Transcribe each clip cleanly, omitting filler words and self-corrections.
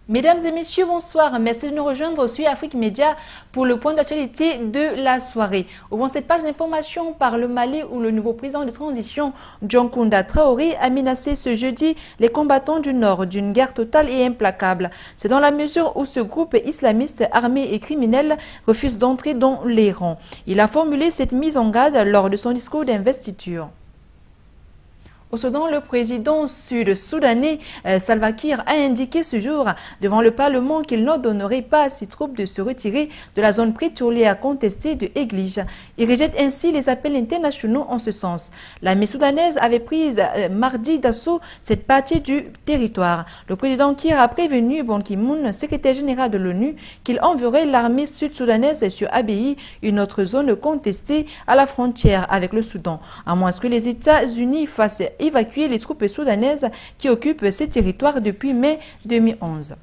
Mesdames et messieurs, bonsoir. Merci de nous rejoindre sur Afrique Média pour le point d'actualité de la soirée. Ouvrons cette page d'information par le Mali où le nouveau président de transition, John Kounda Traoré, a menacé ce jeudi les combattants du Nord d'une guerre totale et implacable. C'est dans la mesure où ce groupe islamiste armé et criminel refuse d'entrer dans les rangs. Il a formulé cette mise en garde lors de son discours d'investiture. Au Soudan, le président sud-soudanais Salva Kiir a indiqué ce jour devant le Parlement qu'il n'ordonnerait pas à ses troupes de se retirer de la zone pétrolière contestée de Eglige. Il rejette ainsi les appels internationaux en ce sens. L'armée soudanaise avait pris mardi d'assaut cette partie du territoire. Le président Kiir a prévenu Ban Ki-moon, secrétaire général de l'ONU, qu'il enverrait l'armée sud-soudanaise sur Abyei, une autre zone contestée à la frontière avec le Soudan, à moins que les États-Unis fassent évacuer les troupes soudanaises qui occupent ces territoires depuis mai 2011.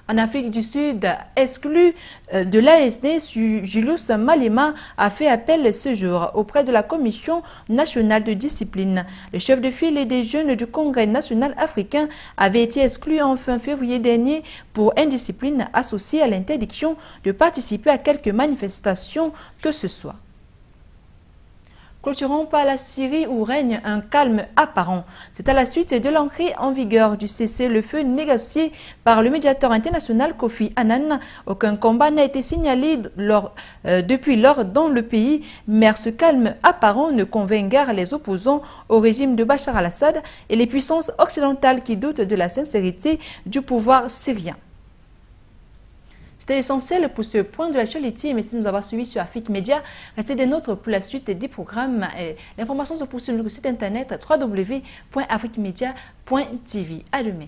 En Afrique du Sud, exclu de l'ASD, Julius Malema a fait appel ce jour auprès de la Commission nationale de discipline. Le chef de file des jeunes du Congrès national africain avait été exclu en fin février dernier pour indiscipline associée à l'interdiction de participer à quelque manifestation que ce soit. Clôturons par la Syrie où règne un calme apparent. C'est à la suite de l'entrée en vigueur du cessez-le-feu négocié par le médiateur international Kofi Annan. Aucun combat n'a été signalé depuis lors dans le pays, mais ce calme apparent ne convainc guère les opposants au régime de Bachar al-Assad et les puissances occidentales qui doutent de la sincérité du pouvoir syrien. C'était essentiel pour ce point de l'actualité. Merci de nous avoir suivis sur Afrique Média. Restez des nôtres pour la suite des programmes. L'information se poursuit sur notre site internet www.afriquemedia.tv. À demain.